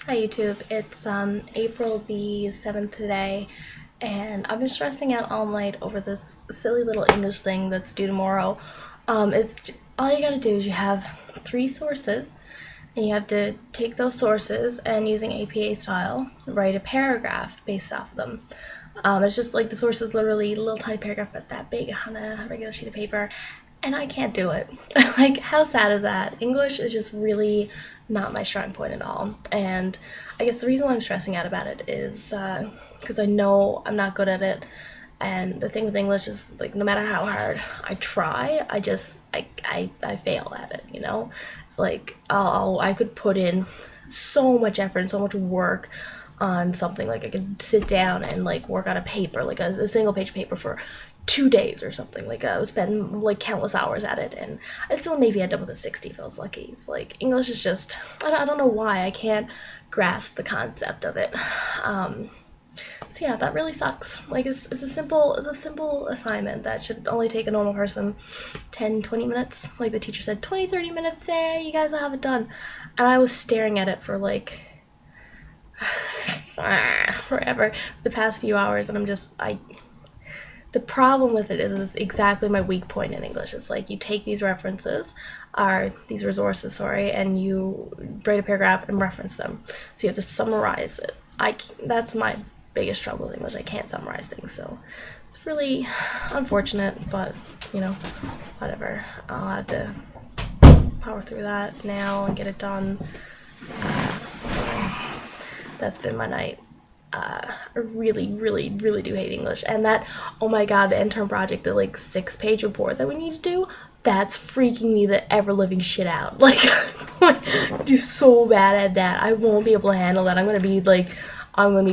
Hi YouTube, it's April the 7th today, and I've been stressing out all night over this silly little English thing that's due tomorrow. All you gotta do is you have three sources, and you have to take those sources and using APA style, write a paragraph based off of them. It's just like the source is literally a little tiny paragraph, but that big on a regular sheet of paper, and I can't do it. Like, how sad is that? English is just really not my strong point at all. And I guess the reason why I'm stressing out about it is because I know I'm not good at it. And the thing with English is, like, no matter how hard I try, I fail at it, you know? It's like, I could put in so much effort and so much work on something. Like, I could sit down and, like, work on a paper, like a single page paper for 2 days or something. Like, I would spend like countless hours at it, and I still maybe end up with a 60 if I was lucky. It's like, English is just, I don't know why I can't grasp the concept of it. So yeah, that really sucks. Like, it's a simple assignment that should only take a normal person 10-20 minutes. Like the teacher said, 20-30 minutes, you guys will have it done. And I was staring at it for like forever the past few hours, and the problem with it is exactly my weak point in English. It's like, you take these resources, sorry, and you write a paragraph and reference them. So you have to summarize it. That's my biggest trouble with English. I can't summarize things, so it's really unfortunate, but, you know, whatever. I'll have to power through that now and get it done. That's been my night. I really do hate English. And that, oh my god, the intern project, the like 6-page report that we need to do, that's freaking me the ever-living shit out. Like, I'm do so bad at that. I won't be able to handle that. I'm gonna be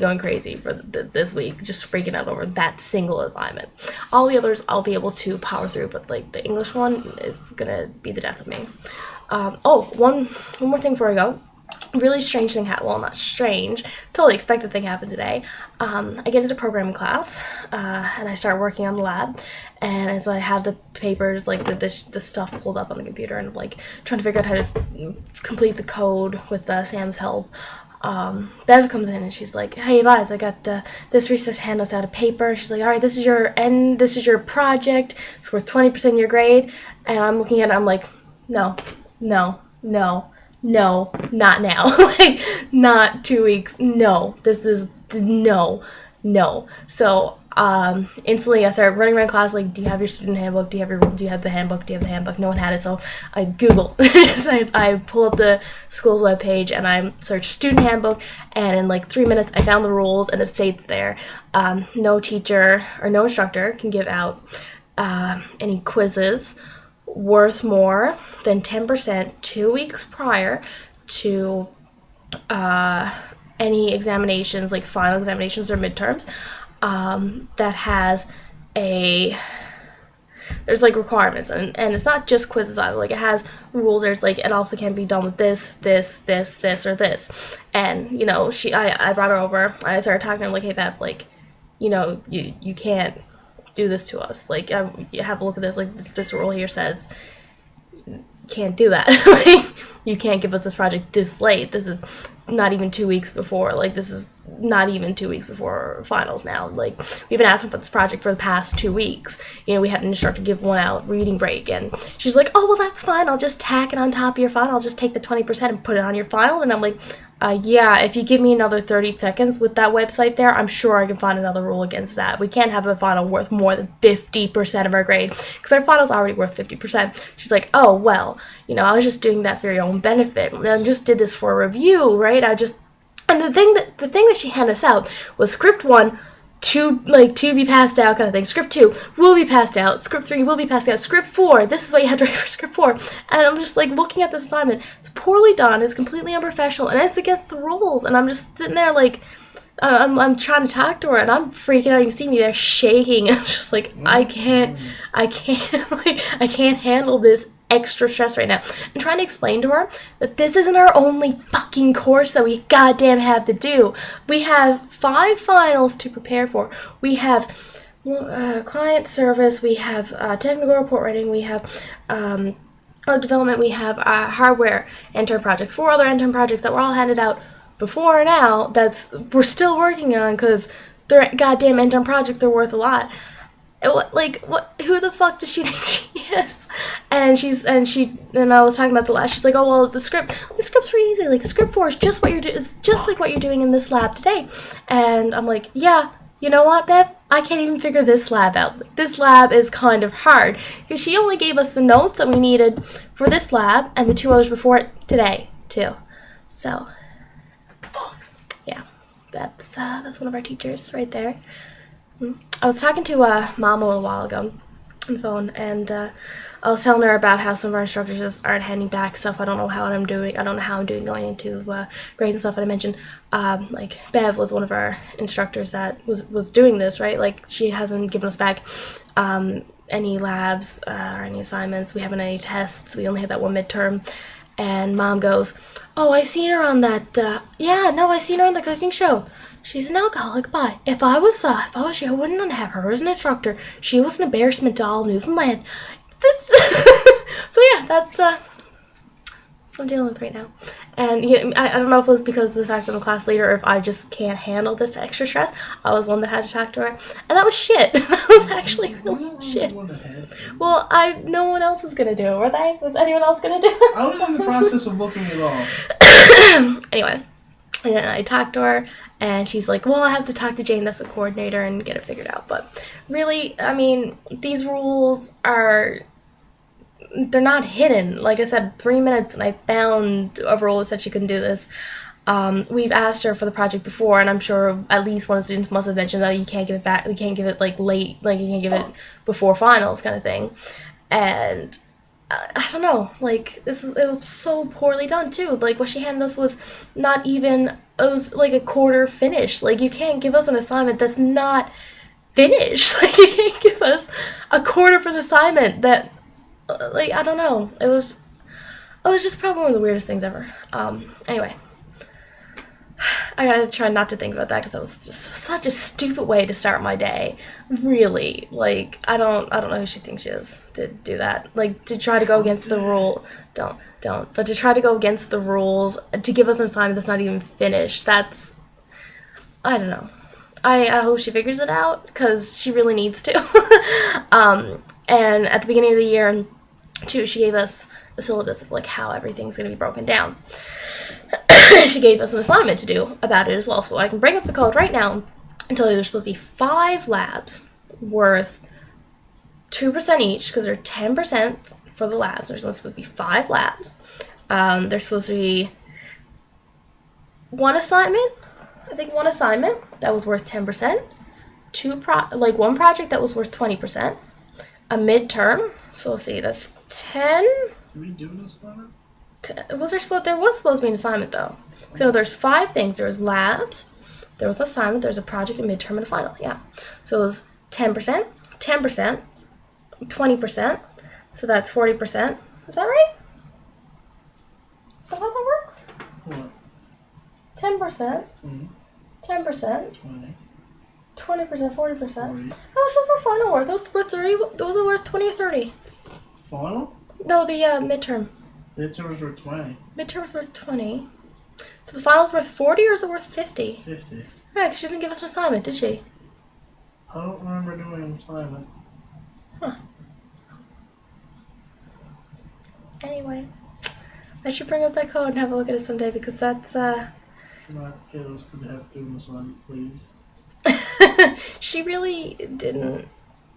going crazy for this week, just freaking out over that single assignment. All the others I'll be able to power through, but like the English one is gonna be the death of me. One more thing before I go. Really strange thing happened. Well, not strange, totally expected thing happened today. I get into programming class, and I start working on the lab, and as I have the papers, like the stuff pulled up on the computer, and I'm like trying to figure out how to complete the code with Sam's help. Bev comes in and she's like, "Hey, Vaz, I got this research handout out of paper." She's like, "All right, this is your project. It's worth 20% of your grade." And I'm looking at it, I'm like, no, not now. Like, not 2 weeks. No, this is no. So instantly I started running around class like, "Do you have your student handbook? Do you have the handbook? Do you have the handbook?" No one had it, so I Google. I pull up the school's webpage and I search student handbook, and in like 3 minutes I found the rules, and it states there, no teacher or no instructor can give out any quizzes worth more than 10% 2 weeks prior to any examinations, like final examinations or midterms, that has there's like requirements, and it's not just quizzes either. Like, it has rules. There's like, it also can be done with this, or this. And, you know, I brought her over. I started talking to her like, "Hey, Bev, like, you know, you can't do this to us. Like, you have a look at this. Like, this rule here says you can't do that. Like, you can't give us this project this late. This is not even 2 weeks before. Like, this is not even 2 weeks before finals now. Like, we've been asking for this project for the past 2 weeks. You know, we had an instructor give one out reading break, and she's like, "Oh, well, that's fine. I'll just tack it on top of your final. I'll just take the 20% and put it on your final." And I'm like, yeah, if you give me another 30 seconds with that website there, I'm sure I can find another rule against that. We can't have a final worth more than 50% of our grade, because our final's already worth 50%. She's like, "Oh, well, you know, I was just doing that for your own benefit. I just did this for a review, right? And the thing that she handed us out was script 1, to be passed out kind of thing. Script 2 will be passed out. Script 3 will be passed out. Script 4, this is what you have to write for script 4. And I'm just like looking at this assignment. It's poorly done. It's completely unprofessional, and it's against the rules. And I'm just sitting there like, I'm trying to talk to her, and I'm freaking out. You can see me there shaking. It's just like, I can't handle this extra stress right now. I'm trying to explain to her that this isn't our only fucking course that we goddamn have to do. We have 5 finals to prepare for. We have client service, we have technical report writing, we have development, we have hardware intern projects, 4 other intern projects that were all handed out before now we're still working on because their goddamn intern project, they're worth a lot. What? Who the fuck does she think she is? And I was talking about the lab. She's like, oh well, the script's really easy. Like script 4 is just what you're doing. It's just like what you're doing in this lab today. And I'm like, yeah. You know what, Bev? I can't even figure this lab out. This lab is kind of hard because she only gave us the notes that we needed for this lab and the 2 hours before it today too. So, yeah, that's one of our teachers right there. I was talking to Mom a little while ago on the phone, and I was telling her about how some of our instructors just aren't handing back stuff. I don't know how I'm doing going into grades and stuff. And I mentioned like Bev was one of our instructors that was doing this, right? Like she hasn't given us back any labs or any assignments. We haven't any tests. We only had that one midterm. And Mom goes, "Oh, I seen her on that. I seen her on the cooking show. She's an alcoholic, but if I was you, I wouldn't have her as an instructor. She was an embarrassment to all Newfoundland." So yeah, that's what I'm dealing with right now. And yeah, I don't know if it was because of the fact that I'm a class leader or if I just can't handle this extra stress. I was one that had to talk to her, and that was shit. That was actually really shit. Well, no one else was gonna do it, were they? Was anyone else gonna do it? I was in the process of looking it off. Anyway, and then I talked to her, and she's like, well, I have to talk to Jane, that's the coordinator, and get it figured out. But really, I mean, these rules they're not hidden. Like I said, 3 minutes, and I found a rule that said she couldn't do this. We've asked her for the project before, and I'm sure at least one of the students must have mentioned that you can't give it back, you can't give it like late, like you can't give it before finals kind of thing. And I don't know, like it was so poorly done too. Like what she handed us was not even, it was like a quarter finished. Like you can't give us an assignment that's not finished. Like you can't give us a quarter for the assignment that, like, I don't know. It was just probably one of the weirdest things ever. Anyway, I gotta try not to think about that because that was just such a stupid way to start my day. Really, like I don't know who she thinks she is to do that. Like to try to go against the rule. Don't. But to try to go against the rules to give us an assignment that's not even finished. That's, I don't know. I hope she figures it out because she really needs to. And at the beginning of the year, too, she gave us a syllabus of like how everything's going to be broken down. She gave us an assignment to do about it as well. So I can bring up the code right now and tell you there's supposed to be 5 labs worth 2% each because they're 10% for the labs. There's supposed to be 5 labs. There's supposed to be one assignment that was worth 10%. One project that was worth 20%. A midterm, so we'll see, that's 10. Did we do this one? There was supposed to be an assignment though. So there's 5 things. There was labs, there was an assignment, there's a project, a midterm, and a final. Yeah. So it was 10%, 10%, 20%. So that's 40%. Is that right? Is that how that works? What? 10%, 10%, 20%, 40%. How much was our final worth? Those were 30. Those were worth 20 or 30. Final? No, the midterm. Midterms were 20. Midterm's worth 20. So the final's worth 40, or is it worth 50? 50. Yeah, 'cause she didn't give us an assignment, did she? I don't remember doing an assignment. Huh. Anyway, I should bring up that code and have a look at it someday because that's Not kiddos to have to do an assignment, please. She really didn't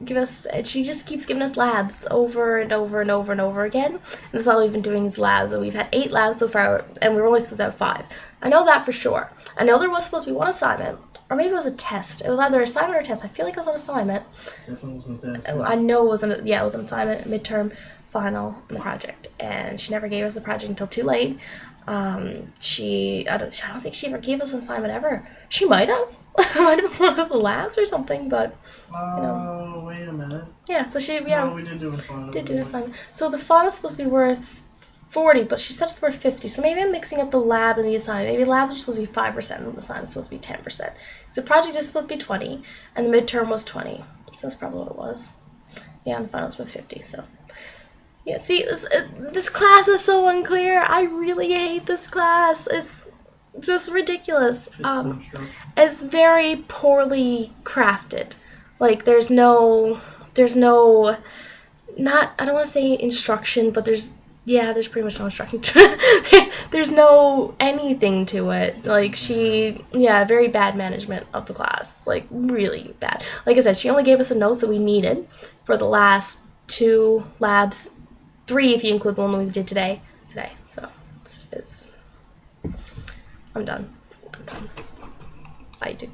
give us, she just keeps giving us labs over and over and over and over again, and that's all we've been doing is labs. And we've had 8 labs so far, and we were only supposed to have 5. I know that for sure. I know there was supposed to be one assignment, or maybe it was a test. It was either an assignment or a test. I feel like it was an assignment. Definitely was an test. I know it was it was an assignment, midterm, final, and the project. And she never gave us the project until too late. I don't think she ever gave us an assignment ever. She might have. Might have been one of the labs or something, but wait a minute. yeah, so she No, we did do a final. did do an assignment. So the final's supposed to be worth 40, but she said it's worth 50. So maybe I'm mixing up the lab and the assignment. Maybe labs are supposed to be 5% and the assignment's supposed to be 10%. So the project is supposed to be 20 and the midterm was 20. So that's probably what it was. Yeah, and the final's worth 50, so yeah, see, this class is so unclear. I really hate this class. It's just ridiculous. Physical instruction. It's very poorly crafted. Like there's no not, I don't want to say instruction, but there's pretty much no instruction. There's no anything to it. Like very bad management of the class. Like really bad. Like I said, she only gave us the notes that we needed for the last 2 labs, 3 if you include the one that we did today. So it's I'm done. Bye, dude.